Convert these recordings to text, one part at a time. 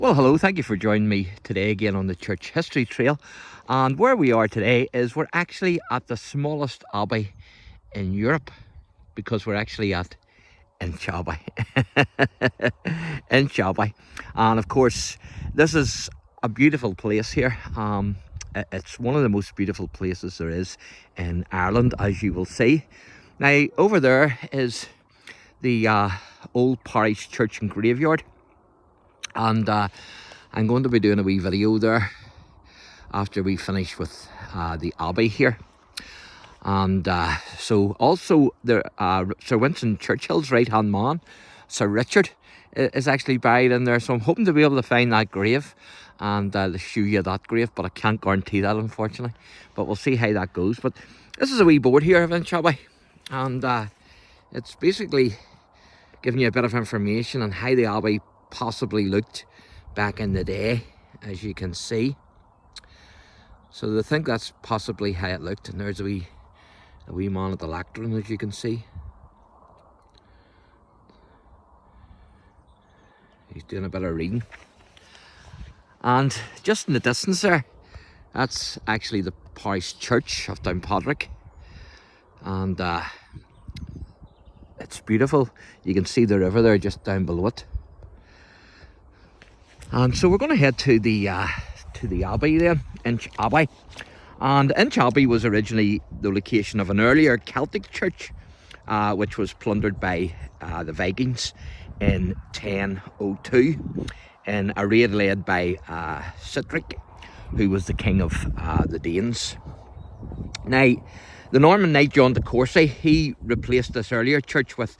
Well, hello, thank you for joining me today again on the Church History Trail. And where we are today is we're actually at the smallest abbey in Europe, because we're actually at Inchabbey. Inchabbey. And of course, this is a beautiful place here. It's one of the most beautiful places there is in Ireland, as you will see. Now, over there is the old parish church and graveyard. And I'm going to be doing a wee video there after we finish with the Abbey here. And so also there, Sir Winston Churchill's right hand man, Sir Richard, is actually buried in there. So I'm hoping to be able to find that grave and to show you that grave, but I can't guarantee that, unfortunately. But we'll see how that goes. But this is a wee board here of Inchabbey, and it's basically giving you a bit of information on how the Abbey possibly looked back in the day, as you can see. So they think that's possibly how it looked, and there's a wee man at the lectern, as you can see. He's doing a bit of reading. And just in the distance there, that's actually the parish church of Downpatrick, and it's beautiful. You can see the river there just down below it. And so we're going to head to the Abbey then, Inchabbey. And Inchabbey was originally the location of an earlier Celtic church, which was plundered by the Vikings in 1002 in a raid led by Sihtric, who was the king of the Danes. Now, the Norman knight John de Courcy, he replaced this earlier church with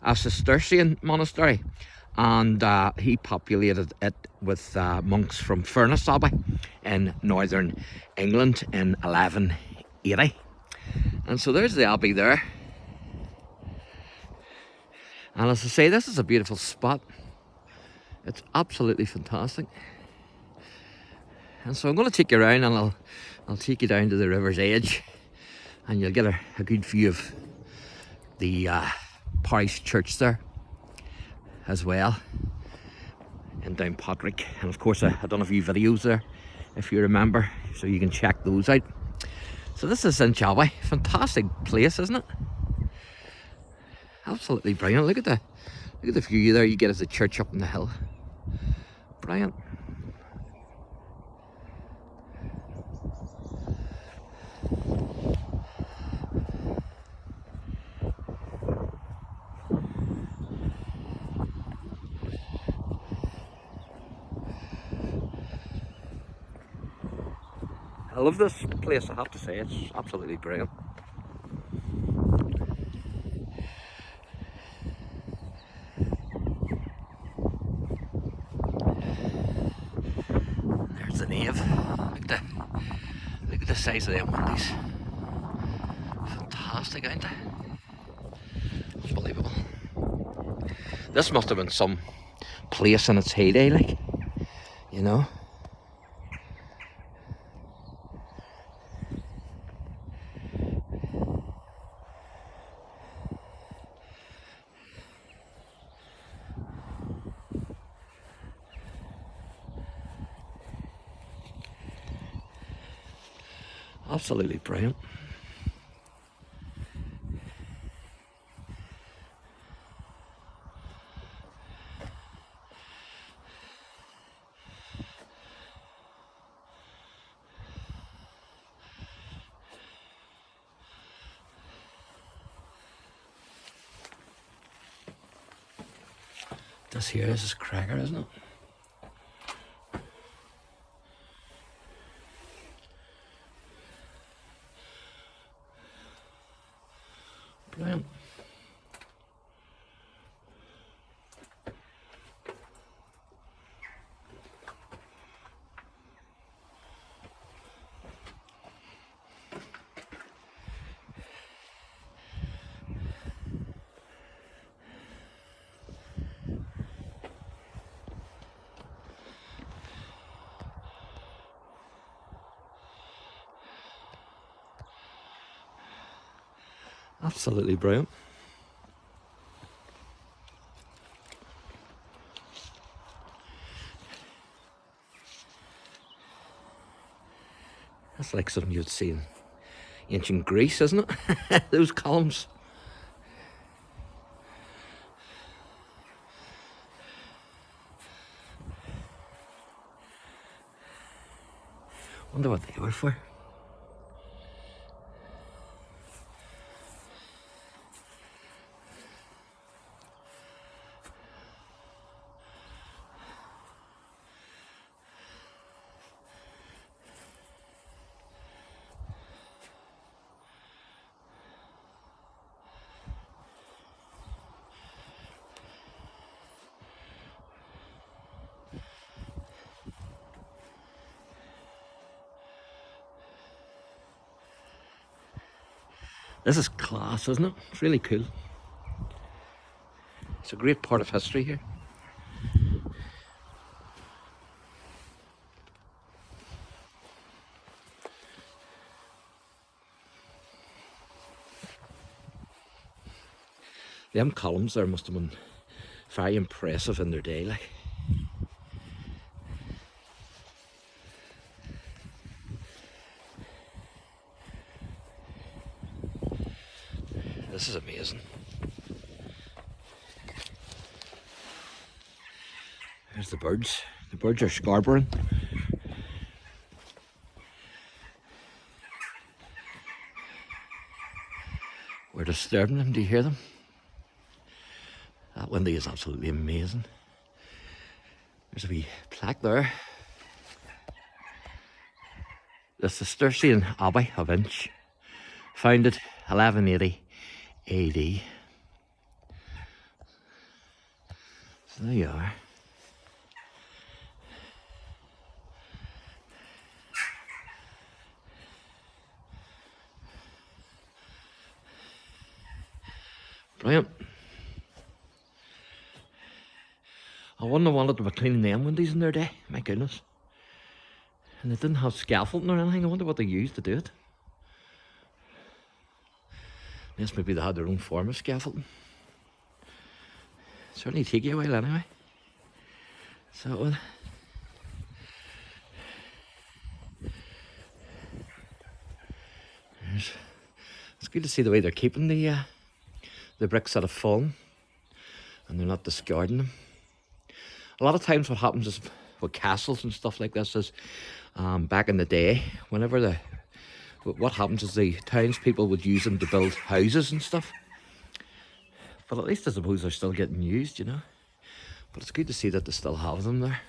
a Cistercian monastery, and he populated it with monks from Furness Abbey in northern England in 1180. And so there's the Abbey there. And as I say, this is a beautiful spot. It's absolutely fantastic. And so I'm going to take you around, and I'll take you down to the river's edge, and you'll get a good view of the parish church there as well in Downpatrick. And of course I've done a few videos there, if you remember, so you can check those out. So this is Inchabbey. Fantastic place, isn't it? Absolutely brilliant. Look at the view there you get as the church up on the hill. Brilliant. I love this place, I have to say. It's absolutely brilliant. There's the nave. Look at the size of them windows. Fantastic, aren't they? Unbelievable. This must have been some place in its heyday, like, you know. Absolutely brilliant. This here is cracker, isn't it? Brilliant. Absolutely brilliant. That's like something you'd see in ancient Greece, isn't it? Those columns. Wonder what they were for. This is class, isn't it? It's really cool. It's a great part of history here. Them columns there must have been very impressive in their day, like. This is amazing. There's the birds. The birds are scarboroughing. We're disturbing them. Do you hear them? That window is absolutely amazing. There's a wee plaque there. The Cistercian Abbey of Inch, founded 1180 AD. So there you are. Brilliant. I wouldn't have wanted to be cleaning them windows in their day, my goodness. And they didn't have scaffolding or anything. I wonder what they used to do it. Yes, maybe they had their own form of scaffolding. Certainly take you a while anyway. So it would. It's good to see the way they're keeping the bricks that have fallen, and they're not discarding them. A lot of times what happens is with castles and stuff like this is back in the day, whenever what happens is the townspeople would use them to build houses and stuff. But at least I suppose they're still getting used, you know. But it's good to see that they still have them there.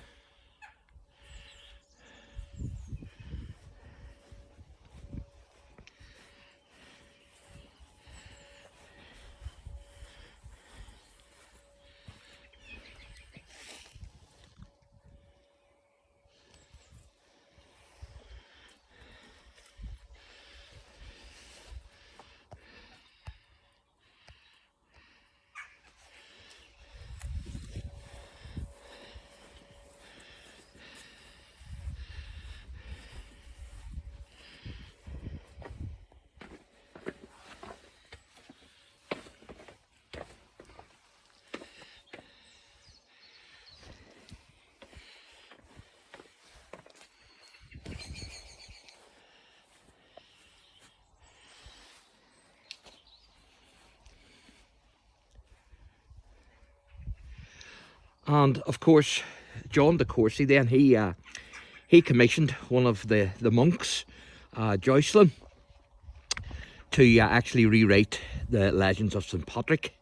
And of course, John de Courcy then, he commissioned one of the monks, Jocelyn, to actually rewrite the legends of St Patrick.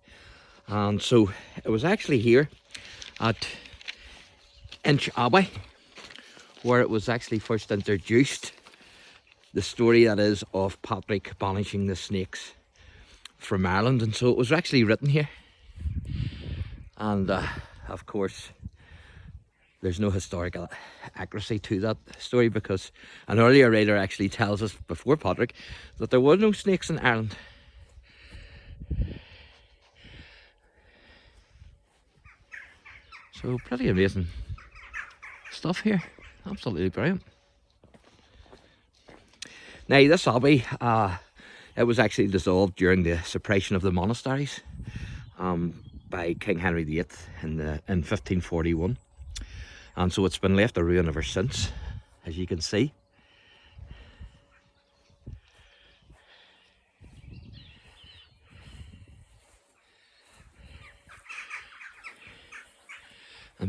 And so it was actually here at Inch Abbey where it was actually first introduced, the story that is of Patrick banishing the snakes from Ireland. And so it was actually written here. And of course, there's no historical accuracy to that story, because an earlier writer actually tells us before Patrick that there were no snakes in Ireland. So pretty amazing stuff here, absolutely brilliant. Now this abbey, it was actually dissolved during the suppression of the monasteries by King Henry VIII in 1541, and so it's been left a ruin ever since, as you can see.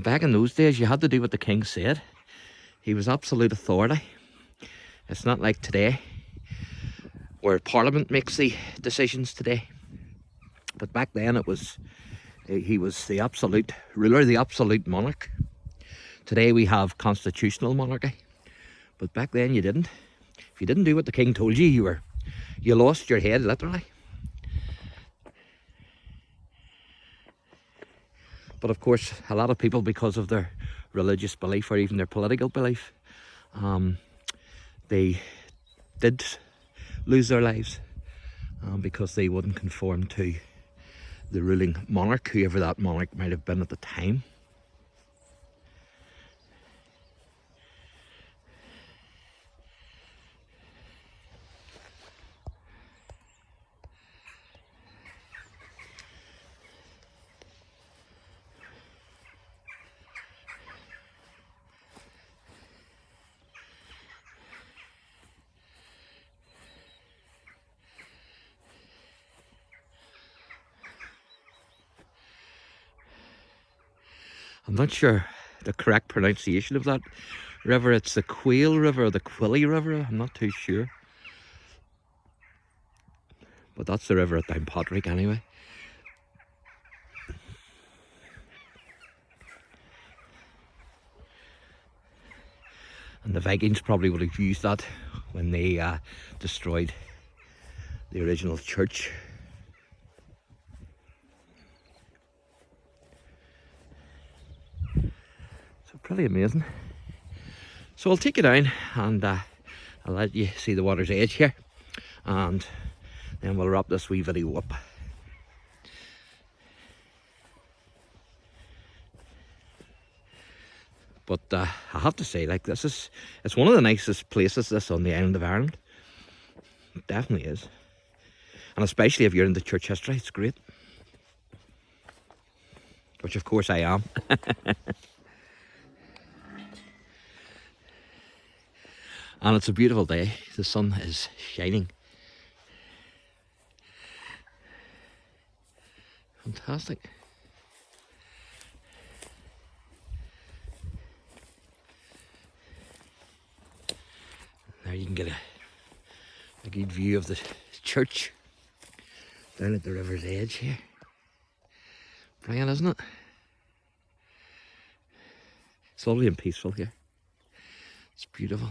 back in those days, you had to do what the king said. He was absolute authority. It's not like today, where Parliament makes the decisions today. But back then he was the absolute ruler, the absolute monarch. Today we have constitutional monarchy, but back then you didn't. If you didn't do what the king told you, you lost your head, literally. But of course, a lot of people, because of their religious belief or even their political belief, they did lose their lives because they wouldn't conform to the ruling monarch, whoever that monarch might have been at the time. I'm not sure the correct pronunciation of that river. It's the Quail River or the Quilly River. I'm not too sure. But that's the river at Downpatrick anyway. And the Vikings probably would have used that when they destroyed the original church. So pretty amazing. So I'll take you down and I'll let you see the water's edge here, and then we'll wrap this wee video up. But I have to say, like, it's one of the nicest places, this, on the island of Ireland. It definitely is. And especially if you're into church history, it's great. Which of course I am. And it's a beautiful day. The sun is shining. Fantastic. There you can get a good view of the church down at the river's edge here. Brilliant, isn't it? It's lovely and peaceful here. It's beautiful.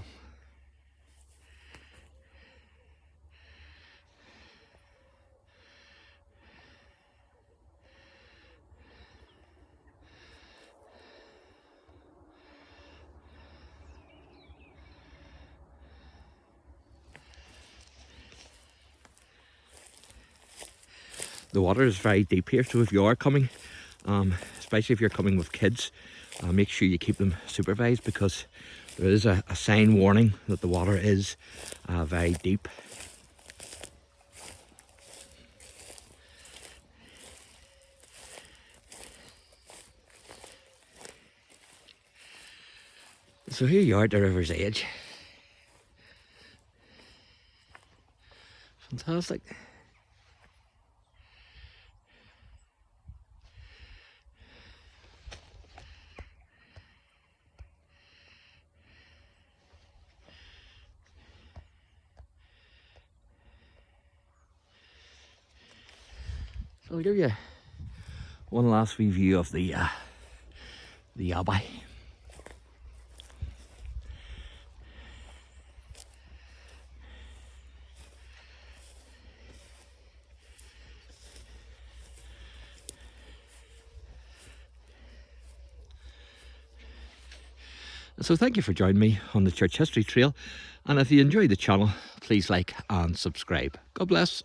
The water is very deep here, so if you are coming, especially if you're coming with kids, make sure you keep them supervised, because there is a sign warning that the water is very deep. So here you are at the river's edge. Fantastic. So I'll give you one last review of the ABBEY. So thank you for joining me on the Church History Trail, and if you enjoyed the channel, please like and subscribe. God bless.